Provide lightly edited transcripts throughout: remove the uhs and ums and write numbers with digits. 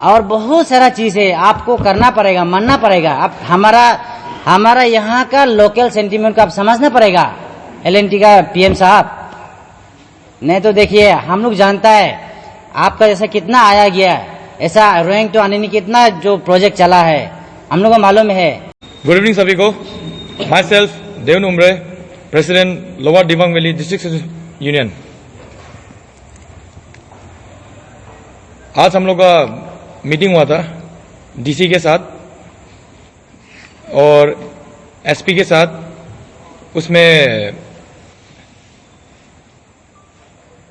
और बहुत सारा चीज है, आपको करना पड़ेगा, मानना पड़ेगा। आप हमारा यहाँ का लोकल सेंटीमेंट को आप समझना पड़ेगा, एलएनटी का पीएम साहब। नहीं तो देखिए, हम लोग जानता है आपका जैसा कितना आया गया, ऐसा रोइंग टू आने कितना जो प्रोजेक्ट चला है, हम लोग को मालूम है। गुड इवनिंग सभी को। Myself Devan Umre, president lower Dibang valley district union. आज हम लोग का मीटिंग हुआ था डीसी के साथ और एसपी के साथ। उसमें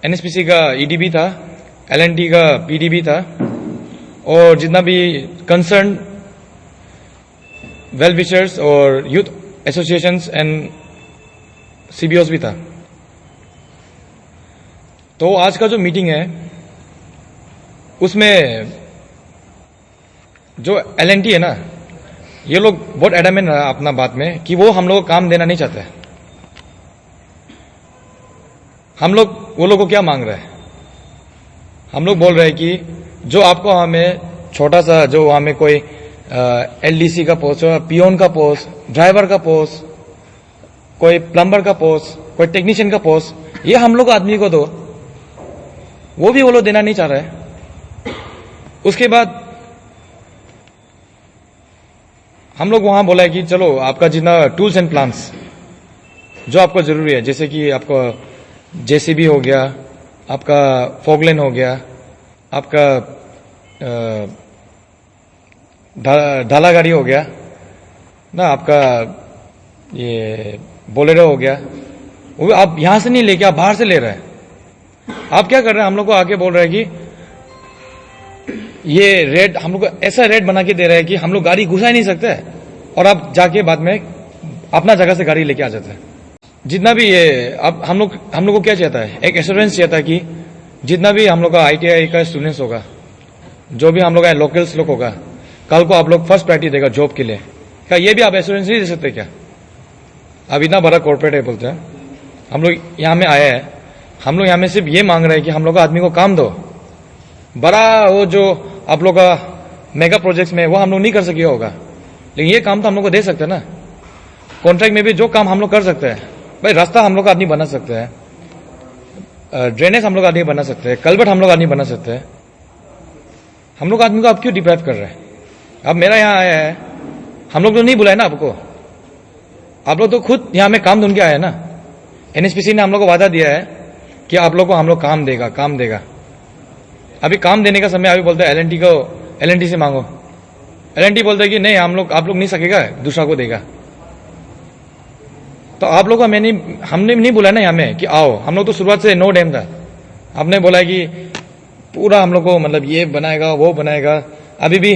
एनएसपीसी का ईडीबी था, एलएनटी का पीडीबी था और जितना भी कंसर्न वेल विशर्स और यूथ एसोसिएशंस एंड सीबीओस भी था। तो आज का जो मीटिंग है उसमें जो एलएनटी है ना, ये लोग बहुत एडमेंट रहा अपना बात में कि वो हम लोग को काम देना नहीं चाहते। हम लोग वो लोग को क्या मांग रहे हैं? हम लोग बोल रहे हैं कि जो आपको हमें छोटा सा जो वहां में कोई एलडीसी का पोस्ट, पियोन का पोस्ट, ड्राइवर का पोस्ट, कोई प्लम्बर का पोस्ट, कोई टेक्नीशियन का पोस्ट, ये हम लोग आदमी को दो, वो भी वो लोग देना नहीं चाह रहे। उसके बाद हम लोग वहां बोला है कि चलो आपका जितना टूल्स एंड प्लान्स जो आपको जरूरी है, जैसे कि आपको जेसीबी हो गया, आपका फोगलेन हो गया, आपका ढाला गाड़ी हो गया ना, आपका ये बोलेरो हो गया, वो आप यहां से नहीं लेके आप बाहर से ले रहे हैं। आप क्या कर रहे हैं? हम लोग को आके बोल रहे हैं कि ये रेट हम लोग को ऐसा रेट बना के दे रहे हैं कि हम लोग गाड़ी घुसा ही नहीं सकते और आप जाके बाद में अपना जगह से गाड़ी लेके आ जाते हैं। जितना भी ये अब हम लोग को क्या चाहता है, एक एश्योरेंस चाहता है कि जितना भी हम लोग का आईटीआई का स्टूडेंट्स होगा, जो भी हम लोग का लोकल्स लोग होगा, कल को आप लोग फर्स्ट प्रायोरिटी देगा जॉब के लिए। क्या ये भी आप एश्योरेंस नहीं दे सकते क्या? अब इतना बड़ा कॉर्पोरेट है बोलते हैं, हम लोग यहाँ में आए हैं, हम लोग यहाँ में सिर्फ ये मांग रहे हैं कि हम लोग का आदमी को काम दो। बड़ा वो जो आप लोग का मेगा प्रोजेक्ट्स में वो हम लोग नहीं कर सके होगा, लेकिन ये काम तो हम लोग को दे सकते हैं ना। कॉन्ट्रैक्ट में भी जो काम हम लोग कर सकते हैं, भाई रास्ता हम लोग का आदमी बना सकते हैं, ड्रेनेज हम लोग आदमी बना सकते हैं, कल्वर्ट हम लोग आदमी बना सकते हैं। हम लोग आदमी को आप क्यों डिप्राइव कर रहे हैं? अब मेरा यहाँ आया है, हम लोग तो नहीं बुलाए ना आपको, आप लोग तो खुद यहाँ में काम ढूंढ के आए ना। एनएसपीसी ने हम लोग को वादा दिया है कि आप लोग को हम लोग काम देगा। अभी काम देने का समय अभी बोलते हैं एलएनटी से मांगो। एलएनटी बोलते है कि नहीं आप लोग नहीं सकेगा, दूसरा को देगा। तो आप लोग को हमने नहीं बोला ना यहाँ में कि आओ। हम लोग तो शुरुआत से नो डैम था। आपने बोला कि पूरा हम लोग को मतलब ये बनाएगा वो बनाएगा। अभी भी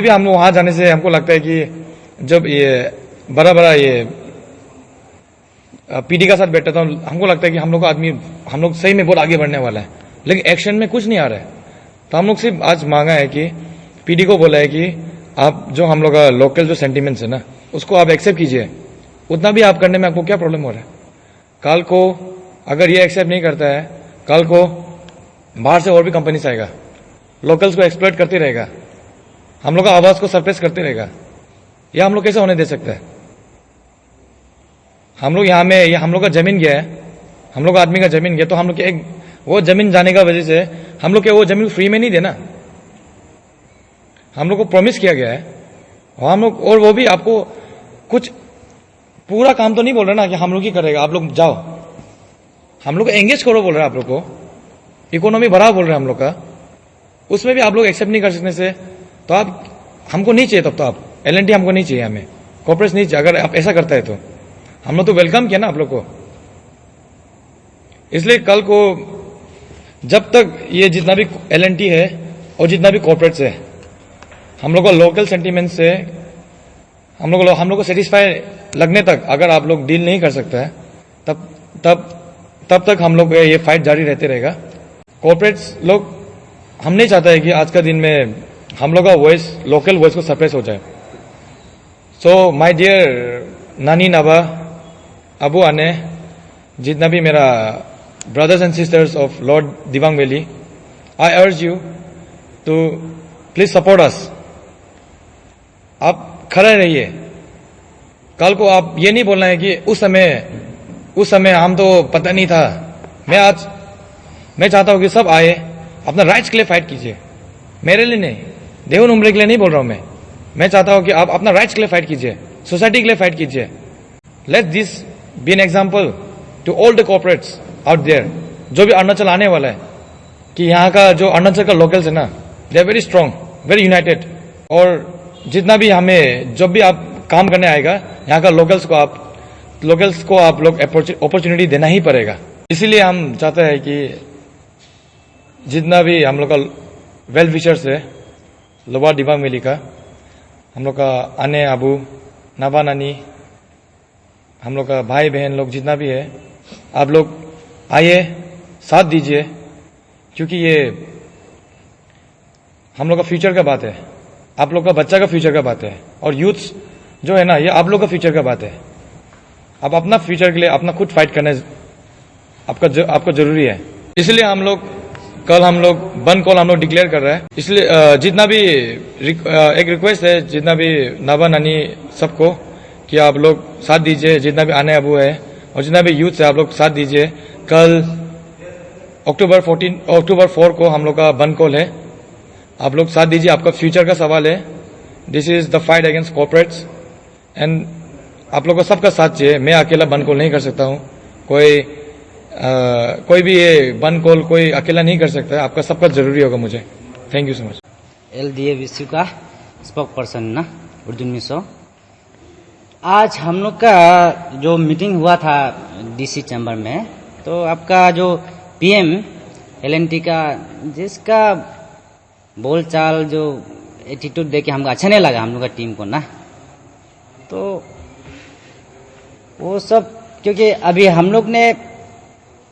हम लोग वहां जाने से हमको लगता है कि जब ये बड़ा ये पीडी का साथ बैठा था, हमको लगता है कि हम लोग सही में बहुत आगे बढ़ने वाला है, लेकिन एक्शन में कुछ नहीं आ रहा है। तो हम लोग सिर्फ आज मांगा है कि पीडी को बोला है कि आप जो हम लोग का लोकल जो सेंटीमेंट्स है ना, उसको आप एक्सेप्ट कीजिए। उतना भी आप करने में आपको क्या प्रॉब्लम हो रहा है? कल को अगर ये एक्सेप्ट नहीं करता है, कल को बाहर से और भी कंपनीज आएगा, लोकल्स को एक्सप्लॉइट करते रहेगा, हम लोग का आवाज को सरप्रेस करते रहेगा। यह हम लोग कैसे होने दे सकते हैं? हम लोग यहाँ में ये हम लोग का जमीन गया है, हम लोग आदमी का जमीन गया, तो हम लोग एक वो जमीन जाने का वजह से हम लोग के वो जमीन फ्री में नहीं देना। हम लोग को प्रॉमिस किया गया है और हम लोग, और वो भी आपको कुछ पूरा काम तो नहीं बोल रहे ना कि हम लोग ही करेगा, आप लोग जाओ, हम लोग को एंगेज करो बोल रहे हैं। आप लोग को इकोनॉमी बढ़ाओ बोल रहे हैं हम लोग का, उसमें भी आप लोग एक्सेप्ट नहीं कर सकने से तो आप हमको नहीं चाहिए। तब तो आप एलएनटी हमको नहीं चाहिए, हमें कॉर्पोरेट नहीं चाहिए। अगर आप ऐसा करता है तो हम लोग तो वेलकम किया ना आप लोग को। इसलिए कल को जब तक ये जितना भी एलएनटी है और जितना भी कॉर्पोरेट्स है, हम लोग को लोकल सेंटीमेंट से हम लोग को सेटिस्फाई लगने तक अगर आप लोग डील नहीं कर सकते हैं, तब तक हम लोग ये फाइट जारी रहते रहेगा। कॉर्पोरेट्स लोग, हम नहीं चाहता है कि आज का दिन में हम लोग का वॉइस, लोकल वॉइस को सप्रेस हो जाए। सो माय डियर नानी नाबा, अबू आने, जितना भी मेरा brothers and sisters of Lord Dibang Valley, I urge you तो प्लीज सपोर्ट अस। आप खड़े रहिए। कल को आप ये नहीं बोलना है कि उस समय हम तो पता नहीं था। मैं चाहता हूं कि सब आए, अपना राइट्स के लिए फाइट कीजिए। मेरे लिए नहीं, देवन उम्र के लिए नहीं बोल रहा हूं मैं चाहता हूं कि आप अपना राइट्स के लिए फाइट कीजिए, सोसाइटी के लिए फाइट कीजिए। Let this be an example to all the corporates out there, जो भी अरुणाचल आने वाला है, कि यहाँ का जो अरुणाचल का लोकल्स है ना, they are very strong, very united. और जितना भी हमें जब भी आप काम करने आएगा, यहाँ का लोकल्स को आप लोग अपॉर्चुनिटी देना ही पड़ेगा। इसीलिए हम चाहते हैं कि जितना भी हम लोग का वेल विशर्स है लोअर दिबांग वैली का, हम लोग का आने अबू नाबा नानी, हम लोग का भाई बहन लोग जितना भी है, आप लोग आइए, साथ दीजिए, क्योंकि ये हम लोग का फ्यूचर का बात है, आप लोग का बच्चा का फ्यूचर का बात है। और यूथ्स जो है ना, ये आप लोग का फ्यूचर का बात है। आप अपना फ्यूचर के लिए अपना खुद फाइट करना आपको जरूरी है। इसलिए कल हम लोग बंद कॉल हम लोग डिक्लेयर कर रहे हैं। इसलिए जितना भी एक रिक्वेस्ट है, जितना भी नाबा नानी सबको, कि आप लोग साथ दीजिए, जितना भी आने अबू है और जितना भी यूथ है, आप लोग साथ दीजिए। कल अक्टूबर 4 को हम लोग का बंद कॉल है, आप लोग साथ दीजिए। आपका फ्यूचर का सवाल है। This is the fight against corporates and आप लोग को सबका साथ चाहिए। मैं अकेला बंद कॉल नहीं कर सकता हूँ। कोई भी ये बंद कॉल कोई अकेला नहीं कर सकता है। आपका सबका जरूरी होगा मुझे। Thank you so much. LDA विश्व का स्पोक पर्सन ना उर्दू में सो। आज हम लोग का जो मीटिंग हुआ था DC चैम्बर में, तो आपका जो PM LNT का जिसका बोलचाल जो एटीट्यूड देख के हमको अच्छा नहीं लगा, हम लोग का टीम को ना, तो वो सब, क्योंकि अभी हम लोग ने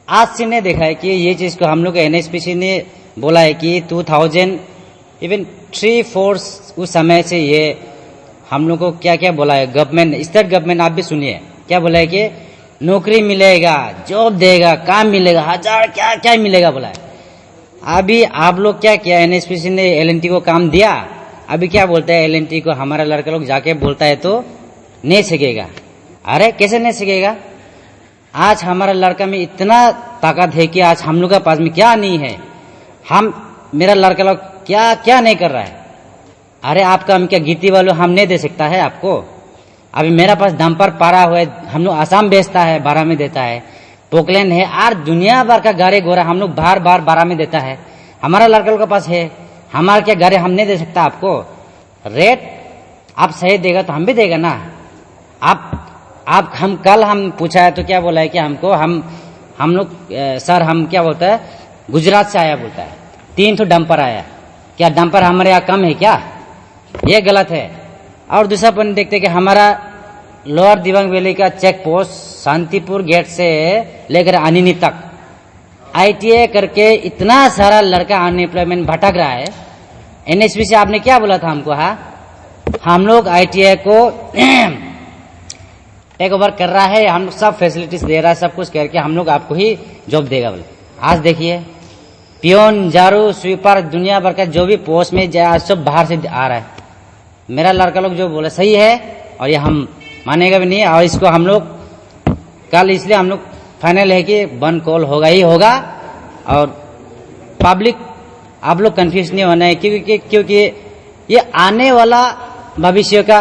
आज से नहीं देखा है कि ये चीज को हम लोग NSPC ने बोला है कि 2003-4 उस समय से ये हम लोग को क्या क्या बोला है गवर्नमेंट, स्टेट गवर्नमेंट, आप भी सुनिए क्या बोला है कि नौकरी मिलेगा, जॉब देगा, काम मिलेगा, हजार क्या क्या मिलेगा बोला है। अभी आप लोग क्या किया, NSPC ने LNT को काम दिया, अभी क्या बोलता है LNT को, हमारा लड़का लोग जाके बोलता है तो नहीं सीखेगा। अरे कैसे नहीं सीखेगा? आज हमारा लड़का में इतना ताकत है कि आज हम लोग के पास में क्या नहीं है, मेरा लड़का लोग क्या क्या नहीं कर रहा है। अरे आपका हम क्या गिट्टी वालों हम नहीं दे सकता है आपको? अभी मेरा पास डंपर पारा हुआ है, हम लोग आसाम बेचता है, भाड़ा में देता है, पोकलैंड है, और दुनिया भर का गाड़ी घोड़ा हम लोग बार बार भाड़ा में देता है। हमारा लड़का लोग के पास है, हमारा क्या गाड़ी हम नहीं दे सकता आपको? रेट आप सही देगा तो हम भी देगा ना। आप हम कल हम पूछा है तो क्या बोला है कि हमको हम लोग सर हम क्या बोलता है गुजरात से आया बोलता है, 3 तो डंपर आया। क्या डंपर हमारे यहाँ कम है क्या? ये गलत है। और दूसरा पॉइंट देखते कि हमारा लोअर दिबांग वैली का चेक पोस्ट शांतिपुर गेट से लेकर अनिनी तक ITA करके इतना सारा लड़का अनएम्प्लॉयमेंट भटक रहा है। NSPC आपने क्या बोला था हमको? हम लोग ITA को टेक ओवर कर रहा है, हम लोग सब फैसिलिटीज दे रहा है, सब कुछ करके हम लोग आपको ही जॉब देगा बोले। आज देखिए पियोन, झाड़ू, स्वीपर, दुनिया भर का जो भी पोस्ट में जाए सब बाहर से आ रहा है। मेरा लड़का लोग जो बोला सही है और ये हम मानेगा भी नहीं। और इसको हम लोग कल इसलिए हम लोग फाइनल है कि बंद कॉल होगा ही होगा। और पब्लिक आप लोग कंफ्यूज नहीं होना है, क्योंकि ये आने वाला भविष्य का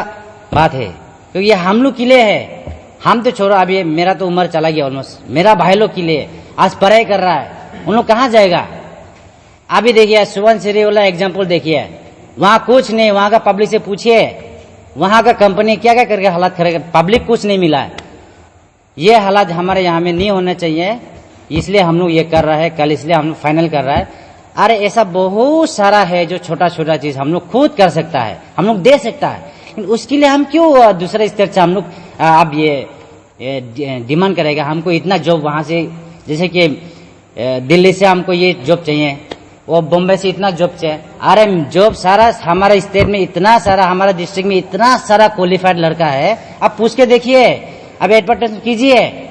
बात है, क्योंकि ये हम लोग के लिए है। हम तो छोड़ो, अभी मेरा तो उम्र चला गया ऑलमोस्ट, मेरा भाई लोग के लिए आज पढ़ाई कर रहा है, उन लोग कहाँ जाएगा? अभी देखिए सुवनसिरी वाला एग्जाम्पल देखिए, वहाँ कुछ नहीं, वहाँ का पब्लिक से पूछिए वहाँ का कंपनी क्या क्या करके हालात करेगा, पब्लिक कुछ नहीं मिला है। ये हालात हमारे यहाँ में नहीं होना चाहिए, इसलिए हम लोग ये कर रहा है कल, इसलिए हम लोग फाइनल कर रहा है। अरे ऐसा बहुत सारा है जो छोटा छोटा चीज हम लोग खुद कर सकता है, हम लोग दे सकता है, लेकिन उसके लिए हम क्यों दूसरे स्तर से हम लोग अब ये डिमांड करेगा हमको इतना जॉब वहां से, जैसे कि दिल्ली से हमको ये जॉब चाहिए, वो बॉम्बे से इतना जॉब चाहिए। अरे जॉब सारा हमारे स्टेट में इतना सारा, हमारा डिस्ट्रिक्ट में इतना सारा क्वालिफाइड लड़का है, आप पूछ के देखिए, अब एडवर्टाइजमेंट कीजिए,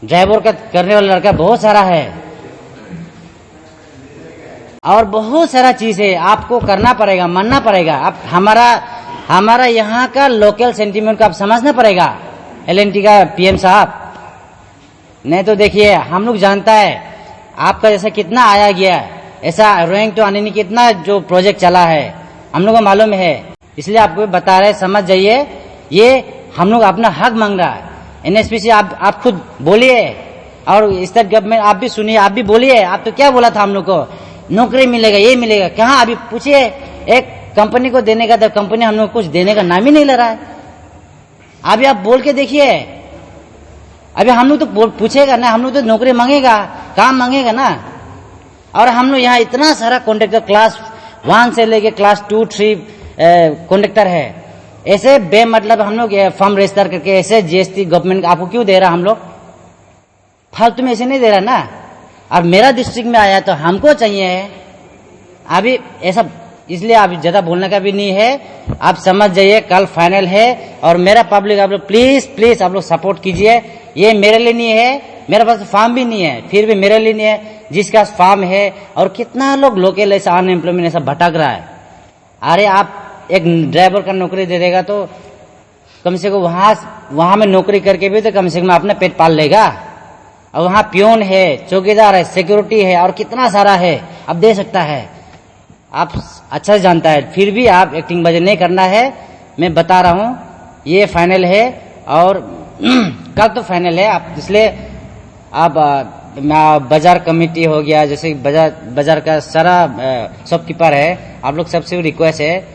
ड्राइवर का करने वाला लड़का बहुत सारा है। और बहुत सारा चीज है, आपको करना पड़ेगा, मानना पड़ेगा। अब हमारा यहाँ का लोकल सेंटीमेंट को आप समझना पड़ेगा, एलएनटी का पीएम साहब। नहीं तो देखिए, हम लोग जानता है आपका जैसा कितना आया गया, ऐसा रोइंग टू अनिनी कितना जो प्रोजेक्ट चला है, हम लोग को मालूम है। इसलिए आपको बता रहे, समझ जाइए, ये हम लोग अपना हक मांग रहा है। एनएसपी से आप खुद बोलिए, और स्टेट गवर्नमेंट आप भी सुनिए, आप भी बोलिए। आप तो क्या बोला था हम लोग को, नौकरी मिलेगा, ये मिलेगा, कहाँ? अभी पूछिए, एक कंपनी को देने का तो कंपनी हम लोग कुछ देने का नाम ही नहीं ले रहा है। अभी आप बोल के देखिए, अभी हम लोग तो पूछेगा ना, हम लोग तो नौकरी मांगेगा, काम मांगेगा ना। और हम लोग यहाँ इतना सारा कॉन्ट्रैक्टर क्लास 1 से लेके क्लास 2, 3 कॉन्ट्रैक्टर है। ऐसे बेमतलब हम लोग फॉर्म रजिस्टर करके ऐसे जीएसटी गवर्नमेंट आपको क्यों दे रहा? हम लोग फालतू में ऐसे नहीं दे रहा ना। अब मेरा डिस्ट्रिक्ट में आया तो हमको चाहिए। अभी ऐसा इसलिए अभी ज्यादा बोलने का भी नहीं है, आप समझ जाइए, कल फाइनल है। और मेरा पब्लिक आप लोग प्लीज आप लोग सपोर्ट कीजिए। ये मेरे लिए नहीं है, मेरे पास फार्म भी नहीं है, फिर भी मेरे लिए नहीं है, जिसका फार्म है। और कितना लोग लोकल ऐसा अनएम्प्लॉयमेंट ऐसा भटक रहा है। अरे आप एक ड्राइवर का नौकरी दे देगा तो कम से कम वहां में नौकरी करके भी तो कम से कम अपना पेट पाल लेगा। और वहां पियोन है, चौकीदार है, सिक्योरिटी है, और कितना सारा है, अब दे सकता है। आप अच्छा से जानता है, फिर भी आप एक्टिंग बाजी नहीं करना है। मैं बता रहा हूं, ये फाइनल है और कल तो फाइनल है। आप इसलिए आप बाजार कमेटी हो गया, जैसे बाजार का सारा शॉपकीपर है, आप लोग सबसे रिक्वेस्ट है,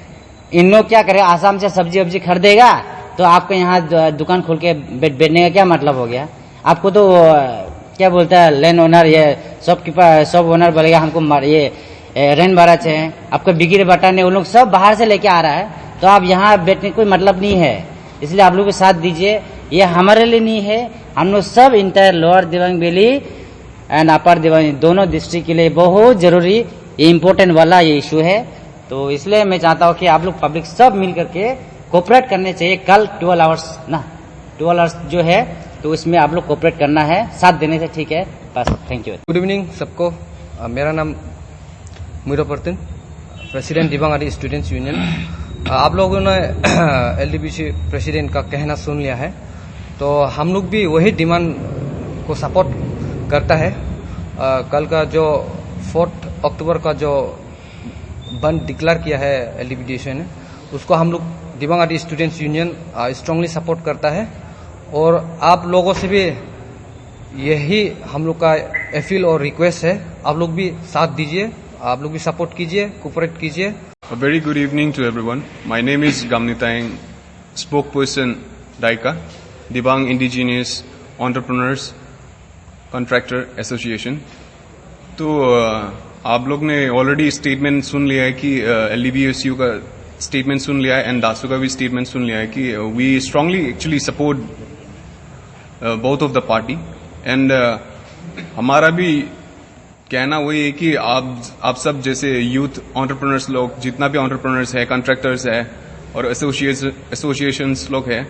इन लोग क्या करे, आसाम से सब्जी वब्जी खरीदेगा तो आपको यहाँ दुकान खोल के बैठने का क्या मतलब हो गया? आपको तो क्या बोलता है लैंड ओनर, ये शॉपकीपर, शॉप ओनर बोलेगा हमको ये रेंट भरा चाहिए, आपको बिक्री बटाने, वो लोग सब बाहर से लेके आ रहा है, तो आप यहाँ बैठने कोई मतलब नहीं है। इसलिए आप लोग को साथ दीजिए, ये हमारे लिए नहीं है, हम लोग सब entire lower Dibang valley and upper Dibang दोनों डिस्ट्रिक्ट के लिए बहुत जरूरी इम्पोर्टेंट वाला ये इशू है। तो इसलिए मैं चाहता हूँ कि आप लोग पब्लिक सब मिल करके कोऑपरेट करने चाहिए। कल 12 आवर्स जो है, तो इसमें आप लोग कोऑपरेट करना है, साथ देने से ठीक है। बस, थैंक यू। गुड इवनिंग सबको। मेरा नाम मुइरोपर्तिन, प्रेसिडेंट दिबांग स्टूडेंट्स यूनियन। आप लोगों ने एलडीबीसी प्रेसिडेंट का कहना सुन लिया है, तो हम लोग भी वही डिमांड को सपोर्ट करता है। कल का जो 4 अक्टूबर का जो बंद डिक्लेयर किया है एलडीबीसी ने, उसको हम लोग Dibang students union strongly support करता है। और आप लोगों से भी यही हम लोग का अपील और रिक्वेस्ट है, आप लोग भी साथ दीजिए, आप लोग भी सपोर्ट कीजिए, कोऑपरेट कीजिए। A very good evening to everyone. My name is Gamnitang, spokesperson DICA, Dibang Indigenous Entrepreneurs Contractor Association. तो आप लोग ने ऑलरेडी स्टेटमेंट सुन लिया है कि LDBSU का स्टेटमेंट सुन लिया है एंड दासू का भी स्टेटमेंट सुन लिया है कि we strongly actually support both of the party. And हमारा भी कहना वही है कि आप सब जैसे यूथ एंटरप्रेन्योर्स लोग, जितना भी एंटरप्रेन्योर्स है, कॉन्ट्रैक्टर्स है और एसोसिएशंस लोग है,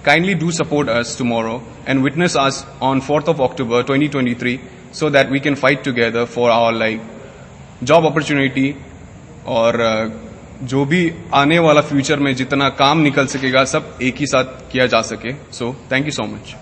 kindly do support us tomorrow and witness us on 4th of October 2023 so that we can fight together for our job opportunity और जो भी आने वाला फ्यूचर में जितना काम निकल सकेगा सब एक ही साथ किया जा सके। So thank you so much.